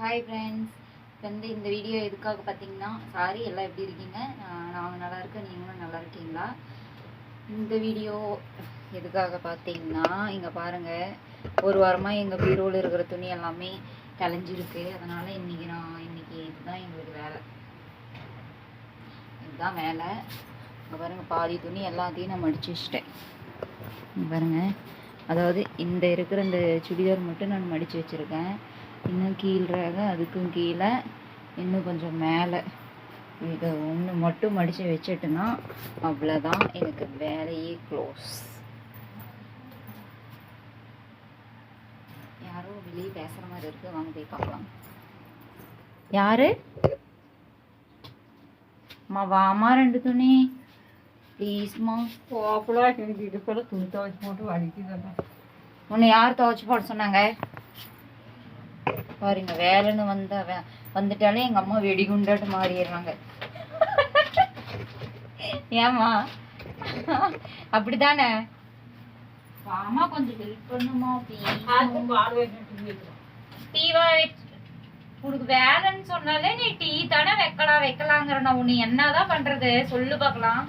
Hi friends, இந்த video எதுக்காக பார்த்தீங்கன்னா, சாரி எல்லாம் எப்படி இருக்கீங்க? நாங்கள் நல்லா இருக்கேன், நீங்களும் நல்லா இருக்கீங்களா? இந்த வீடியோ எதுக்காக பார்த்தீங்கன்னா, இங்கே பாருங்கள், ஒரு வாரமாக எங்கள் பீரோவில் இருக்கிற துணி எல்லாமே கலைஞ்சிருக்கு. அதனால் இன்னைக்கு இதுதான் எங்களுக்கு வேலை. இதுதான் வேலை. இங்கே பாருங்கள், பாதி துணி எல்லாத்தையும் நான் மடிச்சு வச்சிட்டேன். இங்கே பாருங்கள், அதாவது இந்த இருக்கிற இந்த சுடிதார் மட்டும் நான் மடித்து வச்சுருக்கேன். இன்னும் கீழ்றாக அதுக்கும் கீழே இன்னும் கொஞ்சம் மேலே இதை ஒன்று மட்டும் மடித்து வச்சுட்டுனா அவ்வளோதான், எனக்கு வேலையே க்ளோஸ். யாரோ வெளியே பேசுகிற மாதிரி இருக்குது, வாங்க போய் பார்க்கலாம். யாரு அம்மா? வாமா, ரெண்டு துணி ப்ளீஸ்மா. போகலாம். எனக்கு இது போல் துணி துவைச்சி போட்டு வலிக்குதுல்ல. உன்னை யார் துவைச்சி போட சொன்னாங்க? பாருங்க, வேலைன்னு வந்துட்டாலே எங்க அம்மா வெடிகுண்டாட்டு மாறிடுறாங்க. ஏமா அப்படித்தானே? அம்மா கொஞ்சம் ஹெல்ப் பண்ணுமா டீவா உனக்கு வேலைன்னு சொன்னாலே நீ டீ தானே வைக்கலாங்கிற. நான் உன்னை என்னதான் பண்றது சொல்லு பாக்கலாம்.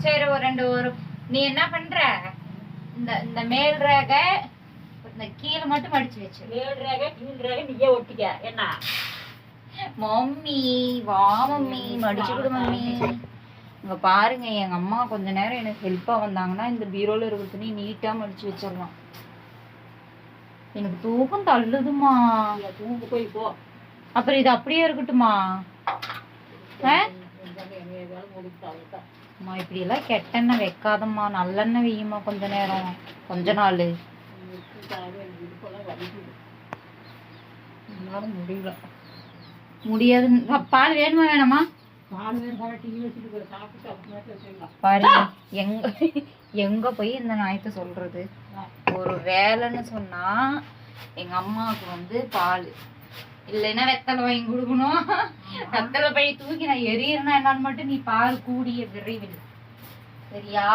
சரி, ஒரு நீ என்ன பண்ற, இந்த மேல் ரேக இந்த கீழே மட்டும் மடிச்சு வச்சு. மேல் ரேக கீழ் ரேக நீயே ஒட்டிக்க. என்ன மம்மி? வா மம்மி, மடிச்சு கொடு மம்மி. இங்க பாருங்க, எங்க அம்மா கொஞ்ச நேரம் எனக்கு ஹெல்ப்பா வந்தாங்கன்னா இந்த பீரோல இருக்கிற துணி நீட்டா மடிச்சு வச்சிடலாம். எனக்கு தூக்கம் தள்ளுதுமா. தூங்க போய் போ. அப்புறம் இது அப்படியே இருக்கட்டுமா? அம்மா இப்படி எல்லாம் கெட்டெண்ணெய் வைக்காதம்மா, நல்லெண்ணெய் வெய்யுமா கொஞ்ச நேரம், கொஞ்ச நாள். முடியல, முடியாது. பால் வேணுமா வேணாமா? பாரு, எங்க போய் இந்த நாயத்தை சொல்றது. ஒரு வேலைன்னு சொன்னா எங்க அம்மாவுக்கு பால் இல்லைன்னா வெத்தலை வாங்கி கொடுக்கணும். வெத்தலை பழி தூக்கி நான் எரியறேன்னா என்னன்னு மட்டும் நீ பால் கூடிய விரைவில், சரியா?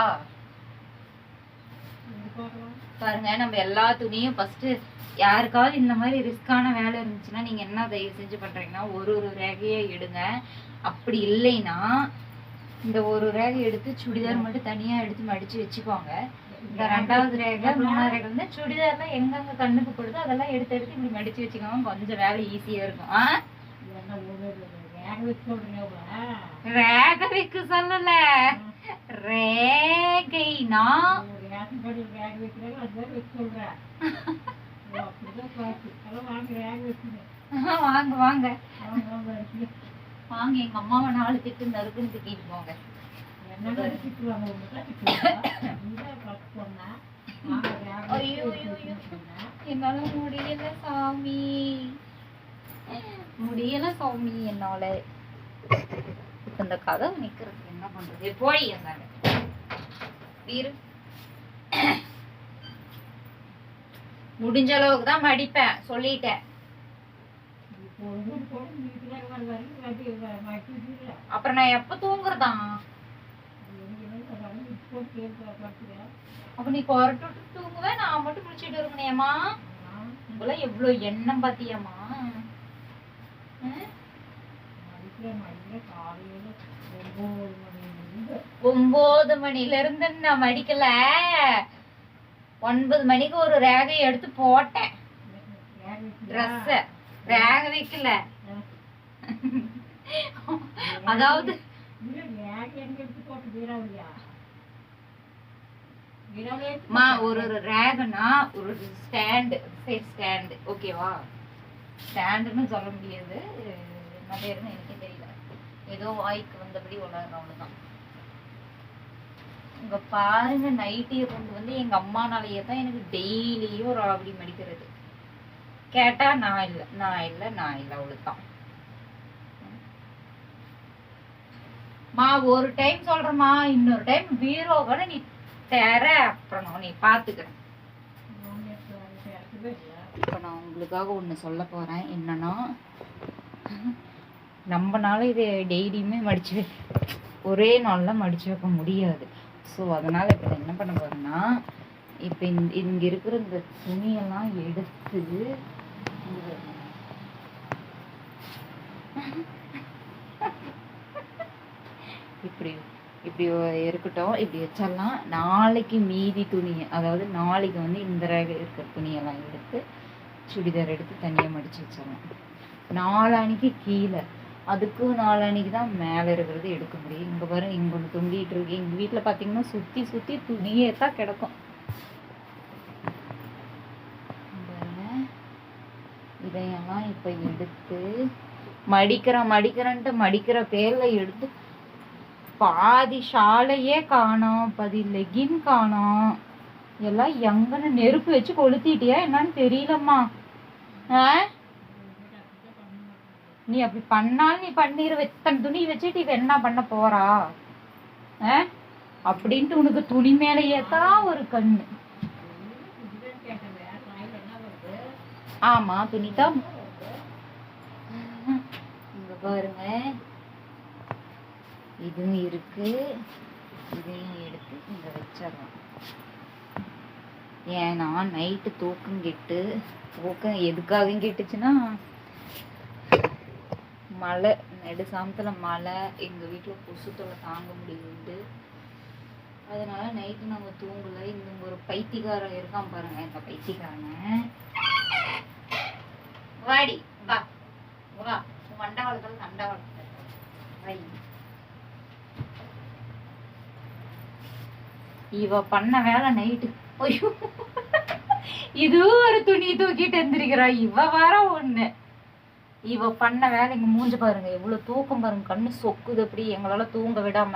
பாருங்க, நம்ம எல்லா துணியும் ஃபர்ஸ்ட் யாருக்காவது இந்த மாதிரி ரிஸ்கான வேலை இருந்துச்சுன்னா நீங்க என்ன தயவு செஞ்சு பண்றீங்கன்னா ஒரு ரேகையை எடுங்க. அப்படி இல்லைன்னா இந்த ஒரு ரேகை எடுத்து சுடிதார் மட்டும் தனியா எடுத்து மடிச்சு வச்சுக்கோங்க. இந்த ரெண்டாவது ரேகை மூணாவது ரேகை வந்து சுடிதார்ல எங்கெங்க கண்ணுக்கு போடுதோ அதெல்லாம் எடுத்து இப்படி மடிச்சு வச்சுக்கோங்க. கொஞ்சம் வேலை ஈஸியா இருக்கும். ரேகை வைக்க சொல்லல, ரேகைனா வாங்க வாங்க வாங்க, எங்க அம்மாவை 4 திட்டு நறுக்குன்னு திட்டிட்டு போங்க. என்னால முடியல சாமி, முடியல சாமி என்னால. இப்ப இந்த கதை நிக்கிறதுக்கு என்ன பண்றது? போய் இருந்தாங்க முடிஞ்ச அளவுக்கு தான் மடிப்பேன், சொல்லிட்டேன். அப்புறம் நான் எப்ப தூங்குறதா? அப்ப நீ கொரட்டு தூங்குவேன், நான் மட்டும் முடிச்சுட்டு இருக்கணையம்மா. உங்கள எவ்வளவு எண்ணம் பாத்தியம்மா. 9 மணில இருந்து நான் மடிக்கல. 9 மணிக்கு ஒரு ரேகை எடுத்து போட்டேன். ட்ரெஸ் ரேக வைக்கல, அதாவது ஒரு ரேகனா ஒரு ஸ்டாண்ட், ஓகேவா? ஸ்டாண்டுன்னு சொல்ல முடியாது, என்ன பேருன்னு எனக்கே தெரியல, ஏதோ வாய்க்கு வந்தபடி உலகம், அவ்வளவுதான். இங்க பாருங்க, நைட்டியை கொண்டு வந்து எங்க அம்மானாலேயே தான் எனக்கு டெய்லியும் ராவடி மடிக்கிறது. கேட்டா நான் இல்ல அவ்வளவுதான். மா ஒரு டைம் சொல்றமா, இன்னொரு டைம் பீரோவோட நீ தர, அப்புறம் நீ பாத்துக்க. இப்ப நான் உங்களுக்காக ஒண்ணு சொல்ல போறேன். என்னன்னா, நம்மனால இது டெய்லியுமே ஒரே நாள்ல மடிச்சு வைக்க முடியாது. ஸோ அதனால இப்ப என்ன பண்ண போறேன்னா, இப்போ இங்க இருக்கிற இந்த துணியெல்லாம் எடுத்து இப்படி இப்படி இருக்கட்டும், இப்படி வச்சிடலாம். நாளைக்கு மீதி துணி, அதாவது நாளைக்கு வந்து இந்த ரேகை இருக்கிற துணியெல்லாம் எடுத்து சுடிதார் எடுத்து தனியாக மடித்து வச்சிடலாம். நாளானிக்கு கீழே, அதுக்கும் நாளானிக்கு தான் மேலே இருக்கிறது எடுக்க முடியும். இங்கே பாருங்க, இங்கே ஒன்று தொங்கிட்டு இருக்கு. எங்கள் வீட்டில் பார்த்தீங்கன்னா சுற்றி சுற்றி துணியே தான் கிடக்கும். இதையெல்லாம் இப்போ எடுத்து மடிக்கிறேன்ட்டு மடிக்கிற பேரில் எடுத்து பாதி ஷாலையே காணோம், பாதி லெகின் காணோம். எல்லாம் எங்கன்னு நெருப்பு வச்சு கொளுத்திட்டியா என்னன்னு தெரியலம்மா. நீ அப்படி பண்ணாலும் நீ பண்ணிடுவ. இத்தனை துணி வச்சுட்டு இவ என்ன பண்ண போறா அப்படின்ட்டு உனக்கு துணி மேலேயே தான் ஒரு கண்ணு. ஆமா துணிதா, இங்க பாருங்க, இதுவும் இருக்கு. இதையும் எடுத்து இங்க வச்சிடலாம். ஏன்னா நைட்டு தூக்கம் எதுக்காக கெட்டுச்சுன்னா, மழை நெடு சாமத்துல மழை, எங்க வீட்டுல கொசு தொல்லை தாங்க முடியுது. அதனால நைட்டு நாங்க தூங்கல. இங்க ஒரு பைத்தியக்காரன் இருக்கான் பாருங்க, இந்த பைத்தியக்காரன். வாடி வா வா, மண்டவாளத்தில் தண்டவாளத்தில் இவ பண்ண வேலை நைட்டு. இதுவும் ஒரு துணி தூக்கிட்டு எந்திரிக்கிறா இவ. வர ஒண்ணு இவ பண்ண வேலை. இங்க மூஞ்ச பாருங்க, எவ்வளவு தூக்கம் பாருங்க, கண்ணு சொக்குது. அப்படி எங்களால தூங்க விடாம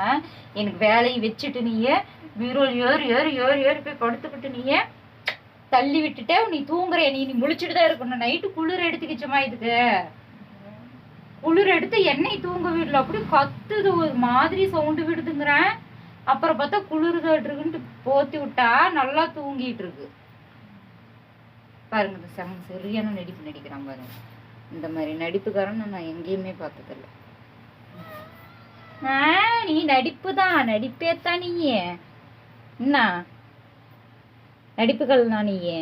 எனக்கு வேலையை வச்சுட்டு நீயே பீரோல் ஏறி ஏறி ஏறி ஏறி போய் படுத்துக்கிட்டு நீயே தள்ளி விட்டுட்டே நீ தூங்குற. நீ முழிச்சுட்டு தான் இருக்கணும். நைட்டு குளிர் எடுத்துக்கிச்சமா, இதுக்கு குளிர் எடுத்து எண்ணெய் தூங்க விடல. அப்படி கத்துது, ஒரு மாதிரி சவுண்டு விடுதுங்கிறேன். அப்புறம் பார்த்தா குளிர்தாட்டு இருக்குன்ட்டு போத்தி விட்டா நல்லா தூங்கிட்டு இருக்கு பாருங்க. இந்த சரியான நடிப்பு நடிக்கிறான் பாருங்க. இந்த மாதிரி நடிப்புக்காரன் நான் எங்கேயுமே பார்த்ததில்ல. நீ நடிப்பு தான், நடிப்பேத்தான். நீயே என்ன நடிப்புகள் தான், நீயே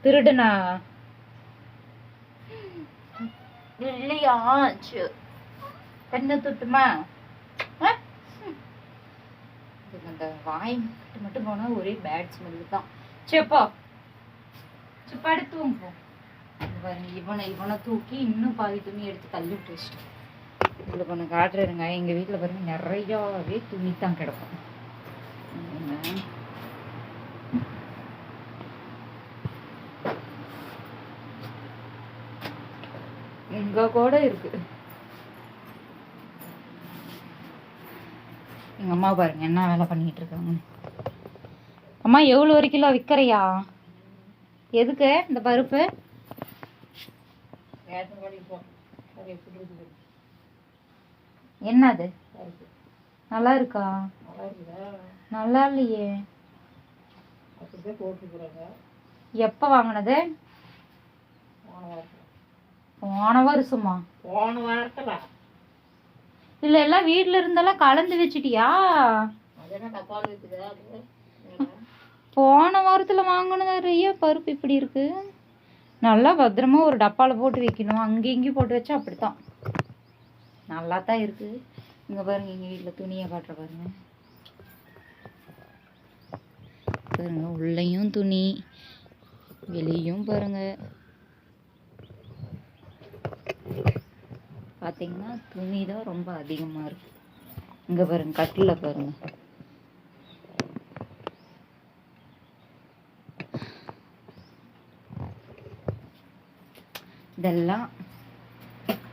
திருடுனா இல்லையா? பெண்ணை தொட்டுமா? அந்த வாய் மட்டும் போனா ஒரே பேட் ஸ்மெல் தான். சேப்பா படுத்துவோம். இவனை தூக்கி இன்னும் பாதி துணி எடுத்து தள்ளி விட்டு வச்சுட்டேன். உங்களுக்கு ஒன்று காட்டுறேங்க. எங்கள் வீட்டில் பாருங்க நிறையாவே துணி தான் கிடக்கும். இங்க கூட இருக்கு. எங்க அம்மா பாருங்க என்ன வேலை பண்ணிட்டு இருக்காங்க. அம்மா எவ்வளவு 1 கிலோ விற்கிறையா? எதுக்கு இந்த பருப்பு? என்னது நல்லா இருக்கா? நல்லா இல்லையே. எப்ப வாங்கினது? போன வருஷமா? போன வாரத்துல இல்ல எல்லாம் வீட்டுல இருந்தெல்லாம் கலந்து வச்சிட்டியா? போன வாரத்துல வாங்கினது பருப்பு இப்படி இருக்கு. நல்லா பத்திரமா ஒரு டப்பால போட்டு வைக்கணும். அங்கேயும் இங்கேயும் போட்டு வச்சா அப்படித்தான் நல்லா தான் இருக்கு. இங்க பாருங்க, எங்க வீட்டுல துணியை காட்டுற பாருங்க. பாருங்க உள்ளேயும் துணி, வெளியும் பாருங்க. பாத்தீங்கன்னா துணி தான் ரொம்ப அதிகமா இருக்கு. இங்க பாருங்க கட்டில பாருங்க. இதெல்லாம்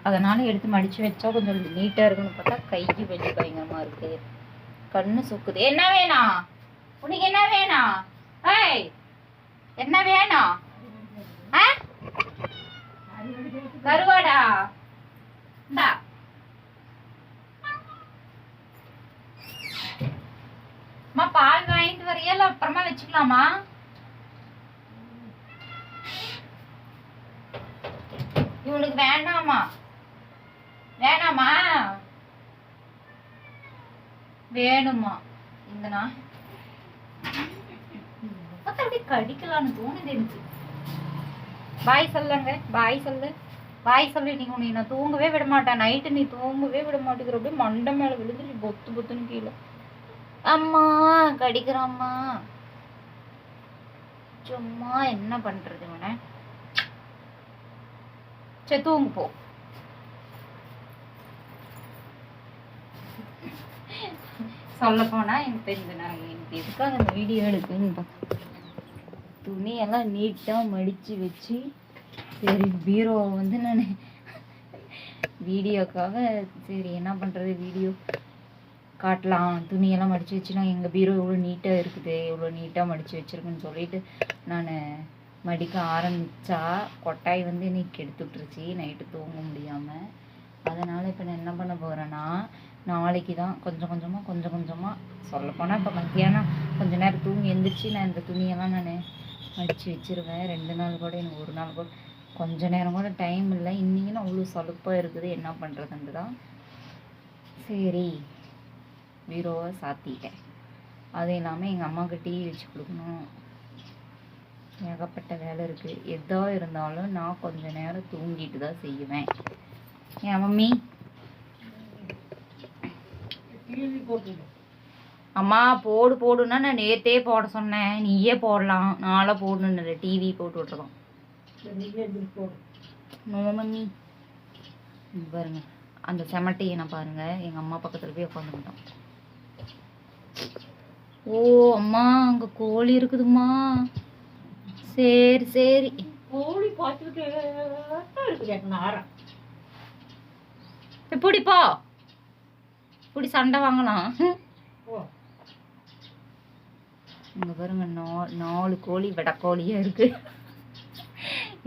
அதனால எடுத்து மடிச்சு வச்சா கொஞ்சம் நீட்டா இருக்குன்னு பார்த்தா கை வெளியே பயங்கரமா இருக்கு. கண்ணு சொக்குது. என்ன வேணும் உனக்கு? என்ன வேணும்? ஏய் என்ன வேணும்? கருவாடா? இந்தா அம்மா பால் வாங்கிட்டு வரையா இல்ல அப்புறமா வச்சுக்கலாமா? இவனுக்கு வேண்டாமா? வேணாமா? வேணுமா? இந்த எப்படியாவது கடிக்கலான்னு தோணுது எனக்கு. பாய் சொல்லுங்க, பாய் சொல்லு, பாய் சொல்லு. நீ உன்னை நான் தூங்கவே விட மாட்டேன். நைட்டு நீ தூங்கவே விட மாட்டேங்கிற. அப்படியே மண்டை மேல விழுந்துட்டு பொத்து பொத்துன்னு கீழே. அம்மா கடிக்கிறாம்மா. சும்மா என்ன பண்றது இவனை. சரி தூங்கு போ. சொல்ல போனா எனக்கு தெரிஞ்சு நான் எனக்கு எதுக்காக அந்த வீடியோ எடுக்குன்னு துணியெல்லாம் நீட்டாக மடித்து வச்சு சரி பீரோவை வந்து நான் வீடியோக்காக சரி என்ன பண்ணுறது வீடியோ காட்டலாம். துணியெல்லாம் மடித்து வச்சு நான் எங்கள் பீரோ எவ்வளோ நீட்டாக இருக்குது, எவ்வளோ நீட்டாக மடித்து வச்சுருக்குன்னு சொல்லிட்டு நான் மடிக்க ஆரம்பித்தா கொட்டாய் வந்து இன்னைக்கு எடுத்து விட்டுருச்சு நைட்டு தூங்க முடியாமல். அதனால் இப்போ நான் என்ன பண்ண போகிறேன்னா நாளைக்கு தான் கொஞ்சம் கொஞ்சமாக சொல்லப்போனால் இப்போ மத்தியானம் கொஞ்சம் நேரம் தூங்கி எழுந்திரிச்சு நான் இந்த துணியெல்லாம் நான் மடித்து வச்சுருவேன். 2 நாள் கூட எனக்கு 1 நாள் கூட கொஞ்ச நேரம் கூட டைம் இல்லை. இன்றைக்கி அவ்வளோ சலுப்பாக இருக்குது என்ன பண்ணுறதுன்ட்டு தான் சரி பீரோவை சாத்திட்டேன். அது இல்லாமல் எங்கள் அம்மாவுக்கு டீ வச்சு கொடுக்கணும். ஏகப்பட்ட வேலை இருக்குது. எதா இருந்தாலும் நான் கொஞ்ச நேரம் தூங்கிட்டு தான் செய்வேன். என் மம்மி அம்மா போடுன்னா நான் நேத்தே போட சொன்னேன். நீயே போடலாம். நாளை போடணுன்னு டிவி போட்டு விட்டுருக்கோம். மம்மி பாருங்க அந்த செமட்டையை நான் பாருங்க எங்கள் அம்மா பக்கத்தில் போய் உட்காந்துக்கிட்டோம். ஓ அம்மா அங்கே கோழி இருக்குதும்மா. சரி சரி கோழி பார்த்துக்கிட்டே இருக்குது நேரம். எப்படிப்பா இப்படி சண்டை வாங்கலாம். இங்க பாருங்க 4 கோழி வெடக்கோழியா இருக்கு.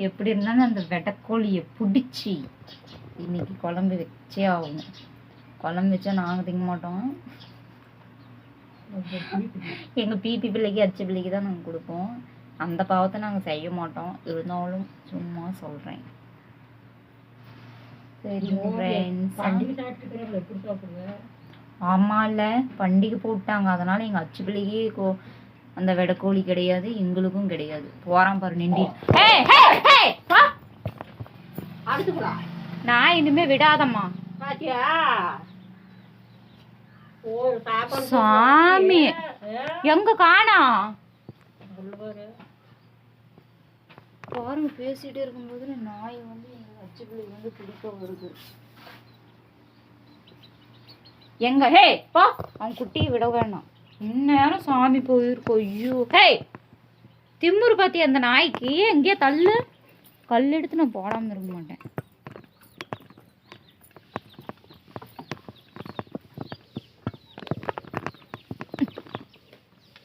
எப்படி இருந்தாலும் அந்த வெடக்கோழியை பிடிச்சி இன்னைக்கு குழம்பு வச்சே ஆகணும். குழம்பு வச்சா நாங்கள் திங்க மாட்டோம். எங்கள் பிபி பிள்ளைக்கு அச்சு பிள்ளைக்கு தான் நாங்கள் கொடுப்போம். அந்த பாவத்தை நாங்கள் செய்ய மாட்டோம். இருந்தாலும் சும்மா சொல்கிறேன். சரி ஃப்ரெண்ட்ஸ் ஆமாம் இல்லை பண்டிகை போட்டாங்க. அதனால் எங்கள் அச்சு பிள்ளைக்கு அந்த வெடக்கோழி கிடையாது, எங்களுக்கும் கிடையாது. போகிறான் பாரு நிண்டி. நான் இனிமே விடாதம்மா. சாமி எங்க காணா பாருங்க. பேசிட்டே இருக்கும்போது நாய் வந்து எங்க அச்சு பிள்ளை வந்து பிடிக்க வருது. எங்க ஹே பா அவன் குட்டியை விட வேணாம். இந்நேரம் சாமி போயிருக்கோம். ஐயோ ஹே திம்முரு பாத்தி அந்த நாய்க்கு. எங்கேயே தள்ளு. கல் எடுத்து நான் போடாம இருக்க மாட்டேன்.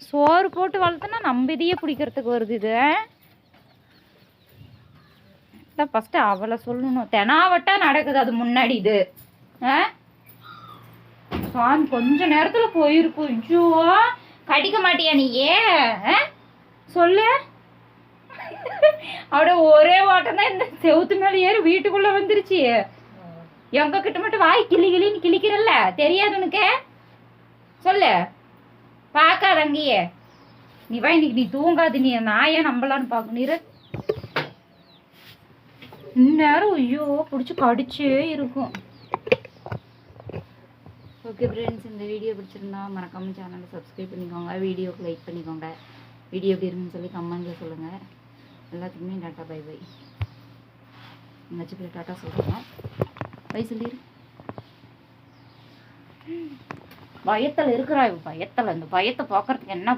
சோறு போட்டு வளர்த்தனா நம்ம இதையே பிடிக்கிறதுக்கு வருது. இது ஃபஸ்ட்டு அவளை சொல்லணும். தெனாவட்டா நடக்குது அது முன்னாடி. இது சாமி கொஞ்ச நேரத்துல போயிருக்கும். ஐயோ கடிக்க மாட்டியா நீ? சொல்லு. அவட ஒரே ஓட்டம் தான் இந்த செவுத்து மேல ஏறி வீட்டுக்குள்ள வந்துருச்சு. எங்க கிட்ட மட்டும் வாய் கிளின்னு கிளிக்கிறல்ல, தெரியாது உனக்கு? சொல்லு. பார்க்காத அங்கேயே நீ வா. இன்னைக்கு நீ தூங்காது. நீ நாயே நம்பலான்னு பார்க்கணும். இரு இந்நேரம் ஐயோ பிடிச்சி கடிச்சே இருக்கும். ஓகே ஃப்ரெண்ட்ஸ், இந்த வீடியோ பிடிச்சிருந்தா மறக்காம சேனலை சப்ஸ்கிரைப் பண்ணிக்கோங்க. வீடியோக்கு லைக் பண்ணிக்கோங்க. வீடியோ எப்படி இருக்குன்னு சொல்லி கமெண்ட்டில் சொல்லுங்கள். எல்லாத்துக்குமே டாட்டா பை பை. எங்கள் அச்சுப்பிள்ளை டாட்டா சொல்கிறோம். பை சொல்லிடு. பயத்தில் இருக்கிறா. பயத்தில் இந்த பயத்தை பார்க்கறதுக்கு என்ன